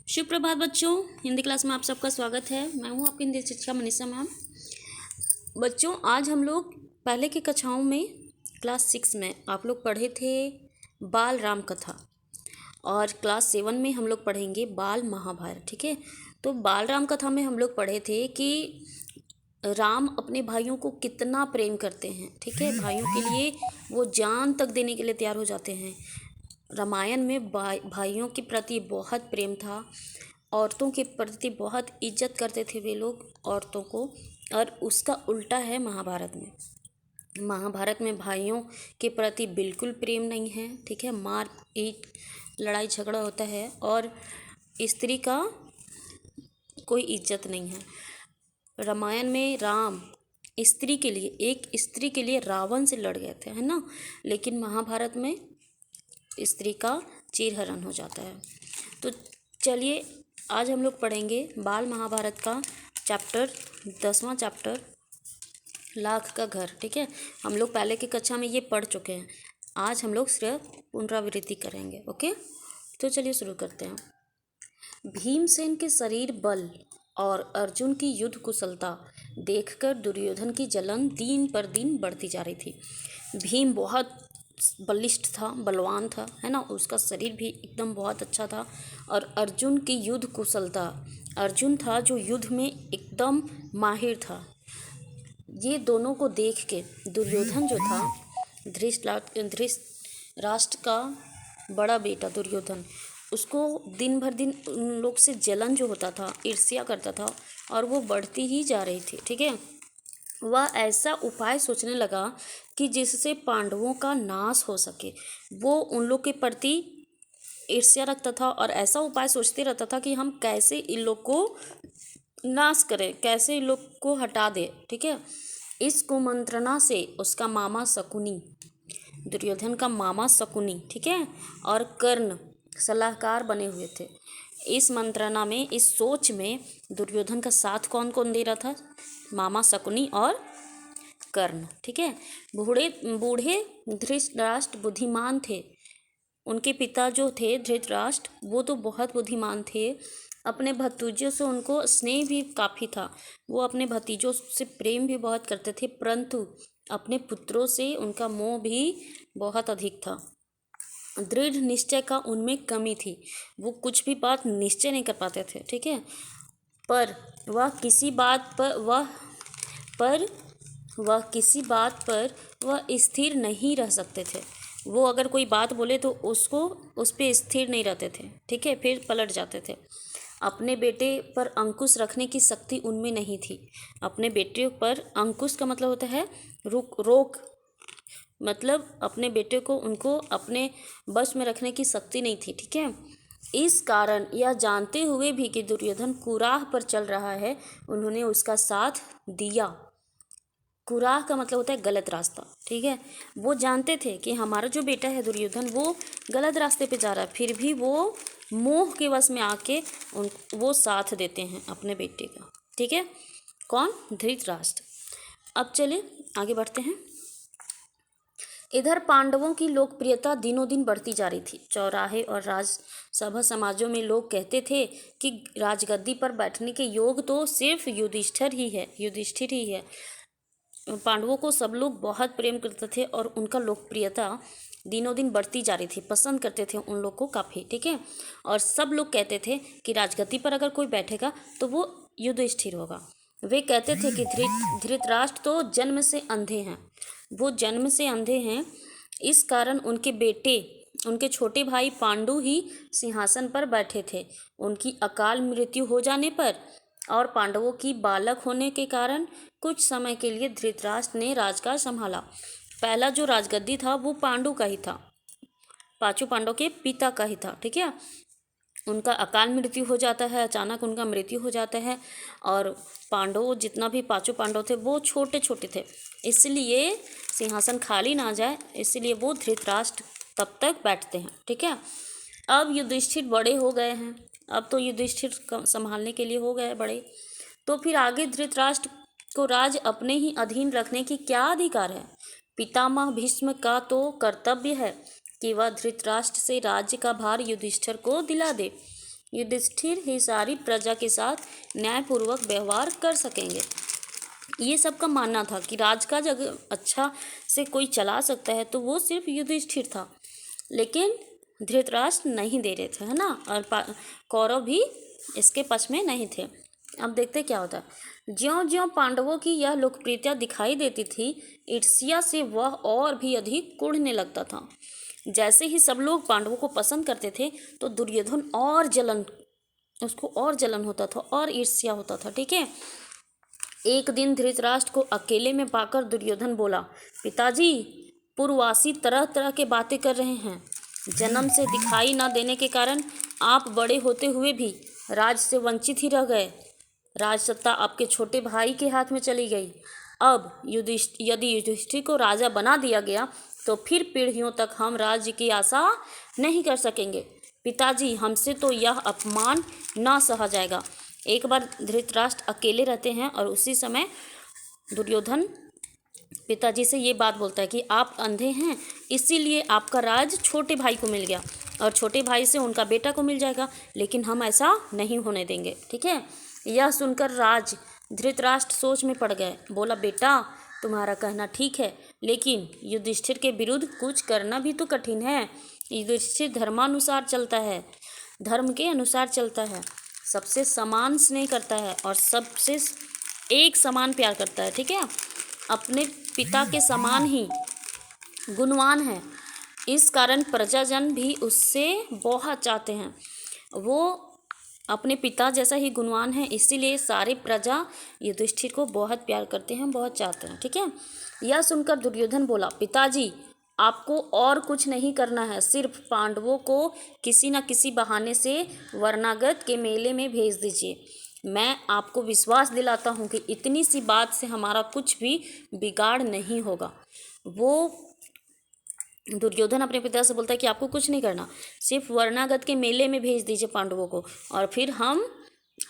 सुप्रभात बच्चों, हिंदी क्लास में आप सबका स्वागत है। मैं हूं आपकी हिंदी शिक्षिका मनीषा मैम। बच्चों, आज हम लोग पहले की कक्षाओं में क्लास 6 में आप लोग पढ़े थे बाल राम कथा, और क्लास 7 में हम लोग पढ़ेंगे बाल महाभारत। ठीक है, तो बाल राम कथा में हम लोग पढ़े थे कि राम अपने भाइयों को कितना प्रेम करते हैं। ठीक है, भाइयों के लिए वो जान तक देने के लिए तैयार हो जाते हैं। रामायण में भाइयों के प्रति बहुत प्रेम था, औरतों के प्रति बहुत इज्जत करते थे वे लोग औरतों को, और उसका उल्टा है महाभारत में। महाभारत में भाइयों के प्रति बिल्कुल प्रेम नहीं है। ठीक है, मार पीट लड़ाई झगड़ा होता है, और स्त्री का कोई इज्जत नहीं है। रामायण में राम स्त्री के लिए, एक स्त्री के लिए रावण से लड़ गए थे, है ना। लेकिन महाभारत में स्त्री का चीरहरण हो जाता है। तो चलिए, आज हम लोग पढ़ेंगे बाल महाभारत का चैप्टर 10वां चैप्टर, लाख का घर। ठीक है, हम लोग पहले की कक्षा में ये पढ़ चुके हैं। आज हम लोग सिर्फ पुनरावृत्ति करेंगे। ओके, तो चलिए शुरू करते हैं। भीमसेन के शरीर बल और अर्जुन की युद्ध कुशलता देखकर दुर्योधन की जलन दिन पर दिन बढ़ती जा रही थी। भीम बहुत बलिष्ठ था, बलवान था, है ना। उसका शरीर भी एकदम बहुत अच्छा था। और अर्जुन की युद्ध कुशलता, अर्जुन था जो युद्ध में एकदम माहिर था। ये दोनों को देख के दुर्योधन जो था, धृतराष्ट्र का बड़ा बेटा दुर्योधन, उसको दिन भर दिन उन लोग से जलन जो होता था, ईर्ष्या करता था, और वो बढ़ती ही जा रही थी। ठीक है, वह ऐसा उपाय सोचने लगा कि जिससे पांडवों का नाश हो सके। वो उन लोग के प्रति ईर्ष्या रखता था और ऐसा उपाय सोचते रहता था कि हम कैसे इन लोग को नाश करें, कैसे इन लोग को हटा दें। ठीक है, इस कुमंत्रणा से उसका मामा शकुनी, दुर्योधन का मामा शकुनी, ठीक है, और कर्ण सलाहकार बने हुए थे। इस मंत्रणा में, इस सोच में दुर्योधन का साथ कौन कौन दे रहा था? मामा शकुनी और कर्ण। ठीक है, बूढ़े धृतराष्ट्र बुद्धिमान थे। उनके पिता जो थे धृतराष्ट्र, वो तो बहुत बुद्धिमान थे। अपने भतीजों से उनको स्नेह भी काफ़ी था। वो अपने भतीजों से प्रेम भी बहुत करते थे, परंतु अपने पुत्रों से उनका मोह भी बहुत अधिक था। दृढ़ निश्चय का उनमें कमी थी। वो कुछ भी बात निश्चय नहीं कर पाते थे। ठीक है, पर वह किसी बात पर वह स्थिर नहीं रह सकते थे। वो अगर कोई बात बोले तो उसको उस पर स्थिर नहीं रहते थे। ठीक है, फिर पलट जाते थे। अपने बेटे पर अंकुश रखने की शक्ति उनमें नहीं थी। अपने बेटे पर अंकुश का मतलब होता है रोक, मतलब अपने बेटे को, उनको अपने बस में रखने की शक्ति नहीं थी। ठीक है, इस कारण यह जानते हुए भी कि दुर्योधन कुराह पर चल रहा है, उन्होंने उसका साथ दिया। कुराह का मतलब होता है गलत रास्ता। ठीक है, वो जानते थे कि हमारा जो बेटा है दुर्योधन, वो गलत रास्ते पे जा रहा है, फिर भी वो मोह के वश में आके वो साथ देते हैं अपने बेटे का। ठीक है, कौन? धृतराष्ट्र। अब चलिए आगे बढ़ते हैं। इधर पांडवों की लोकप्रियता दिनों दिन बढ़ती जा रही थी। चौराहे और राजसभा समाजों में लोग कहते थे कि राजगद्दी पर बैठने के योग तो सिर्फ युधिष्ठिर ही है। पांडवों को सब लोग बहुत प्रेम करते थे और उनका लोकप्रियता दिनों दिन बढ़ती जा रही थी, पसंद करते थे उन लोग को काफ़ी। ठीक है, और सब लोग कहते थे कि राजगद्दी पर अगर कोई बैठेगा तो वो युधिष्ठिर होगा। वे कहते थे कि धृतराष्ट्र तो जन्म से अंधे हैं, वो जन्म से अंधे हैं। इस कारण उनके बेटे, उनके छोटे भाई पांडु ही सिंहासन पर बैठे थे। उनकी अकाल मृत्यु हो जाने पर और पांडवों की बालक होने के कारण कुछ समय के लिए धृतराष्ट्र ने राजकाज संभाला। पहला जो राजगद्दी था वो पांडु का ही था, पांचों पांडव के पिता का ही था। ठीक है, उनका अकाल मृत्यु हो जाता है, अचानक उनका मृत्यु हो जाता है, और पांडव जितना भी पांचों पांडव थे वो छोटे छोटे थे, इसलिए सिंहासन खाली ना जाए, इसलिए वो धृतराष्ट्र तब तक बैठते हैं। ठीक है, अब युधिष्ठिर बड़े हो गए हैं, अब तो युधिष्ठिर संभालने के लिए हो गए बड़े, तो फिर आगे धृतराष्ट्र को राज अपने ही अधीन रखने की क्या अधिकार है? पितामह भीष्म का तो कर्तव्य है कि वह धृतराष्ट्र से राज्य का भार युधिष्ठिर को दिला दे। युधिष्ठिर ही सारी प्रजा के साथ न्यायपूर्वक व्यवहार कर सकेंगे। ये सबका मानना था कि राजकाज अगर अच्छा से कोई चला सकता है तो वो सिर्फ युधिष्ठिर था, लेकिन धृतराष्ट्र नहीं दे रहे थे, है ना, और कौरव भी इसके पक्ष में नहीं थे। अब देखते क्या होता है। ज्यों ज्यों पांडवों की यह लोकप्रियता दिखाई देती थी, ईर्ष्या से वह और भी अधिक कुढ़ने लगता था। जैसे ही सब लोग पांडवों को पसंद करते थे तो दुर्योधन उसको और जलन होता था और ईर्ष्या होता था। ठीक है। एक दिन धृतराष्ट्र को अकेले में पाकर दुर्योधन बोला, पिताजी, पूर्ववासी तरह तरह के बातें कर रहे हैं। जन्म से दिखाई न देने के कारण आप बड़े होते हुए भी राज से वंचित ही रह गए। राजसत्ता आपके छोटे भाई के हाथ में चली गई। अब यदि युधिष्ठिर को राजा बना दिया गया तो फिर पीढ़ियों तक हम राज्य की आशा नहीं कर सकेंगे। पिताजी, हमसे तो यह अपमान न सहा जाएगा। एक बार धृतराष्ट्र अकेले रहते हैं और उसी समय दुर्योधन पिताजी से ये बात बोलता है कि आप अंधे हैं, इसीलिए आपका राज छोटे भाई को मिल गया और छोटे भाई से उनका बेटा को मिल जाएगा, लेकिन हम ऐसा नहीं होने देंगे। ठीक है। यह सुनकर धृतराष्ट्र सोच में पड़ गए। बोला, बेटा, तुम्हारा कहना ठीक है, लेकिन युधिष्ठिर के विरुद्ध कुछ करना भी तो कठिन है। युधिष्ठिर धर्मानुसार चलता है, धर्म के अनुसार चलता है, सबसे समान स्नेह करता है और सबसे एक समान प्यार करता है। ठीक है। अपने पिता के समान ही गुणवान है। इस कारण प्रजाजन भी उससे बहुत चाहते हैं। वो अपने पिता जैसा ही गुणवान है, इसीलिए सारे प्रजा युधिष्ठिर को बहुत प्यार करते हैं, बहुत चाहते हैं। ठीक है। यह सुनकर दुर्योधन बोला, पिताजी, आपको और कुछ नहीं करना है, सिर्फ पांडवों को किसी न किसी बहाने से वरनागत के मेले में भेज दीजिए। मैं आपको विश्वास दिलाता हूँ कि इतनी सी बात से हमारा कुछ भी बिगाड़ नहीं होगा। वो दुर्योधन अपने पिता से बोलता है कि आपको कुछ नहीं करना, सिर्फ वरनागत के मेले में भेज दीजिए पांडवों को, और फिर हम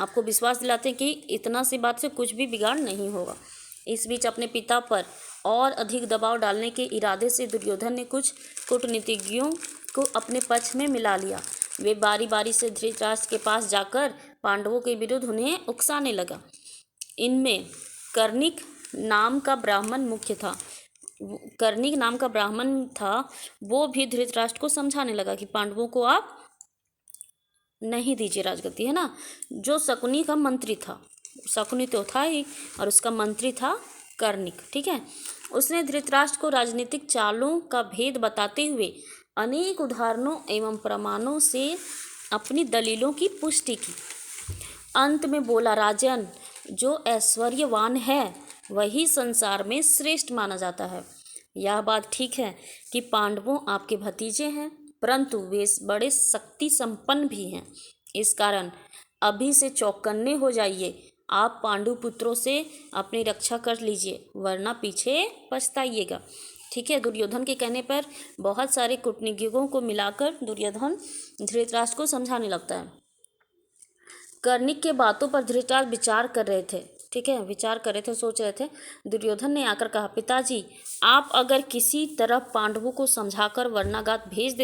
आपको विश्वास दिलाते हैं कि इतना सी बात से कुछ भी बिगाड़ नहीं होगा। इस बीच अपने पिता पर और अधिक दबाव डालने के इरादे से दुर्योधन ने कुछ कूटनीतिज्ञों को अपने पक्ष में मिला लिया। वे बारी बारी से धृतराष्ट्र के पास जाकर पांडवों के विरुद्ध उन्हें उकसाने लगा। इनमें कर्णिक नाम का ब्राह्मण था। वो भी धृतराष्ट्र को समझाने लगा कि पांडवों को आप नहीं दीजिए राजगद्दी, है ना। जो शकुनी का मंत्री था, शकुनी तो था ही, और उसका मंत्री था कर्णिक। ठीक है। उसने धृतराष्ट्र को राजनीतिक चालों का भेद बताते हुए अनेक उदाहरणों एवं प्रमाणों से अपनी दलीलों की पुष्टि की। अंत में बोला, राजन, जो ऐश्वर्यवान है वही संसार में श्रेष्ठ माना जाता है। यह बात ठीक है कि पांडवों आपके भतीजे हैं, परंतु वे बड़े शक्ति संपन्न भी हैं। इस कारण अभी से चौकन्ने हो जाइए। आप पांडु पुत्रों से अपनी रक्षा कर लीजिए, वरना पीछे पछताइएगा। ठीक है। दुर्योधन के कहने पर बहुत सारे कूटनीतिज्ञों को मिलाकर दुर्योधन धृतराष्ट्र को समझाने लगता है। कर्णिक के बातों पर धृतराष्ट्र विचार कर रहे थे। ठीक है, विचार कर रहे थे, सोच रहे थे। दुर्योधन ने आकर कहा, पिताजी, आप अगर किसी तरह पांडवों को समझाकर वर्णावत भेज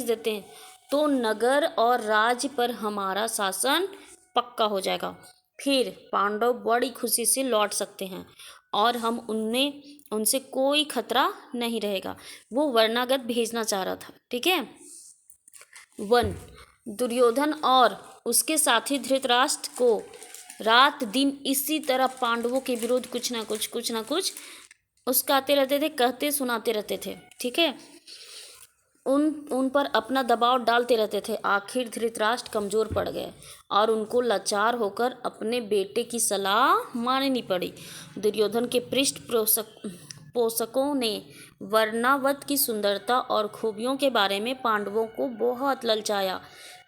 देते हैं तो नगर और राज्य पर हमारा शासन पक्का हो जाएगा। फिर पांडव बड़ी खुशी से लौट सकते हैं और हम उनसे कोई खतरा नहीं रहेगा। वो वर्णागत भेजना चाह रहा था। ठीक है। 1. दुर्योधन और उसके साथी धृतराष्ट्र को रात दिन इसी तरह पांडवों के विरुद्ध कुछ ना कुछ उस्काते रहते थे, कहते सुनाते रहते थे। ठीक है। उन पर अपना दबाव डालते रहते थे। आखिर धृतराष्ट्र कमज़ोर पड़ गए और उनको लाचार होकर अपने बेटे की सलाह माननी पड़ी। दुर्योधन के पोषकों ने वर्णावत की सुंदरता और खूबियों के बारे में पांडवों को बहुत ललचाया।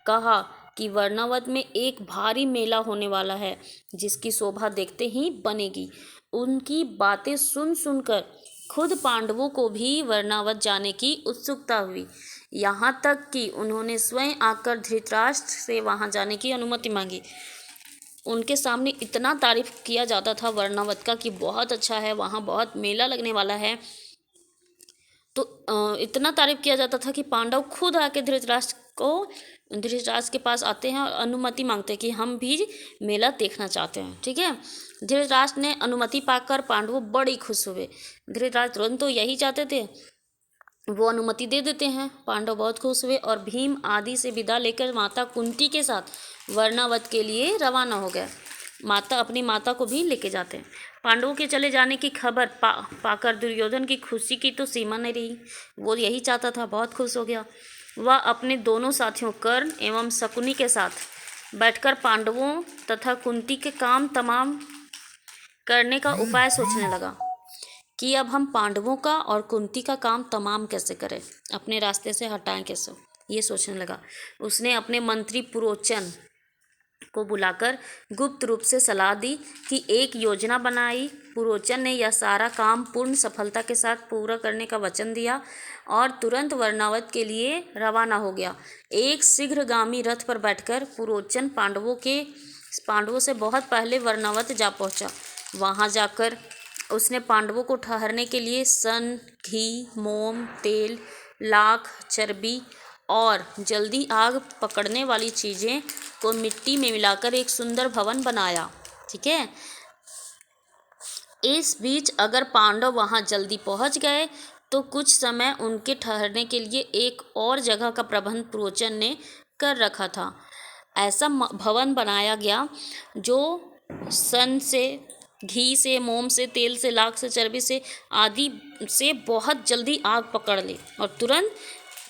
कहा कि वर्णावत में एक भारी मेला होने वाला है जिसकी शोभा देखते ही बनेगी। उनकी बातें सुनकर खुद पांडवों को भी वर्णावत जाने की उत्सुकता हुई। यहाँ तक कि उन्होंने स्वयं आकर धृतराष्ट्र से वहाँ जाने की अनुमति मांगी। उनके सामने इतना तारीफ किया जाता था वर्णावत का कि बहुत अच्छा है, वहाँ बहुत मेला लगने वाला है। तो इतना तारीफ किया जाता था कि पांडव खुद आके धृतराष्ट्र को धृतराष्ट्र के पास आते हैं और अनुमति मांगते हैं कि हम भी मेला देखना चाहते हैं। ठीक है, धृतराष्ट्र ने अनुमति पाकर पांडवों बड़े खुश हुए। धृतराष्ट्र तुरंत तो यही चाहते थे, वो अनुमति दे देते हैं। पांडव बहुत खुश हुए और भीम आदि से विदा लेकर माता कुंती के साथ वर्णावत के लिए रवाना हो गए। अपनी माता को भी लेके जाते हैं। पांडवों के चले जाने की खबर पाकर दुर्योधन की खुशी की तो सीमा नहीं रही। वो यही चाहता था, बहुत खुश हो गया। वह अपने दोनों साथियों कर्ण एवं शकुनी के साथ बैठकर पांडवों तथा कुंती के काम तमाम करने का उपाय सोचने लगा कि अब हम पांडवों का और कुंती का काम तमाम कैसे करें, अपने रास्ते से हटाएं कैसे, ये सोचने लगा। उसने अपने मंत्री पुरोचन को बुलाकर गुप्त रूप से सलाह दी कि एक योजना बनाई। पुरोचन ने यह सारा काम पूर्ण सफलता के साथ पूरा करने का वचन दिया और तुरंत वर्णावत के लिए रवाना हो गया। एक शीघ्रगामी रथ पर बैठकर पुरोचन पांडवों से बहुत पहले वर्णावत जा पहुंचा। वहां जाकर उसने पांडवों को ठहरने के लिए सन, घी, मोम, तेल, लाख, चर्बी और जल्दी आग पकड़ने वाली चीज़ें को मिट्टी में मिलाकर एक सुंदर भवन बनाया। ठीक है, इस बीच अगर पांडव वहां जल्दी पहुंच गए तो कुछ समय उनके ठहरने के लिए एक और जगह का प्रबंध पुरोचन ने कर रखा था। ऐसा भवन बनाया गया जो सन से, घी से, मोम से, तेल से, लाख से, चर्बी से आदि से बहुत जल्दी आग पकड़ ले और तुरंत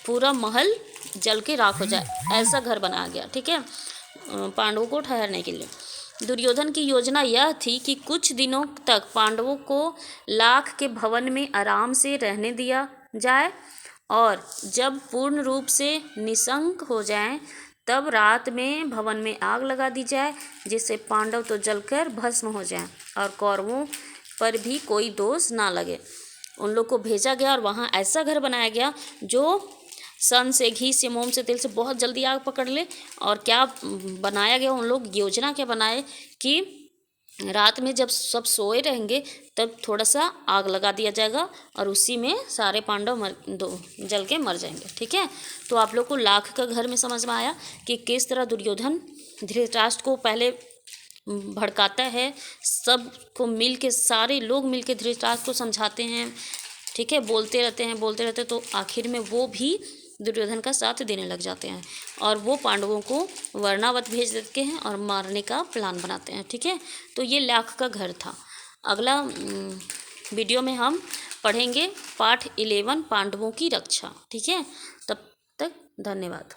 पूरा महल जल के राख हो जाए, ऐसा घर बनाया गया। ठीक है, पांडवों को ठहरने के लिए। दुर्योधन की योजना यह थी कि कुछ दिनों तक पांडवों को लाख के भवन में आराम से रहने दिया जाए और जब पूर्ण रूप से निशंक हो जाएं, तब रात में भवन में आग लगा दी जाए, जिससे पांडव तो जलकर भस्म हो जाएं और कौरवों पर भी कोई दोष ना लगे। उन लोग को भेजा गया और वहाँ ऐसा घर बनाया गया जो सन से, घी से, मोम से, तेल से बहुत जल्दी आग पकड़ ले। और क्या बनाया गया, उन लोग योजना क्या बनाए कि रात में जब सब सोए रहेंगे तब थोड़ा सा आग लगा दिया जाएगा और उसी में सारे पांडव जल के मर जाएंगे। ठीक है, तो आप लोग को लाख का घर में समझ में आया कि किस तरह दुर्योधन धृतराष्ट्र को पहले भड़काता है, सबको मिल के, सारे लोग मिल के धृतराष्ट्र को समझाते हैं। ठीक है, बोलते रहते तो आखिर में वो भी दुर्योधन का साथ देने लग जाते हैं और वो पांडवों को वर्णावत भेज देते हैं और मारने का प्लान बनाते हैं। ठीक है, तो ये लाख का घर था। अगला वीडियो में हम पढ़ेंगे पाठ 11 पांडवों की रक्षा। ठीक है, तब तक धन्यवाद।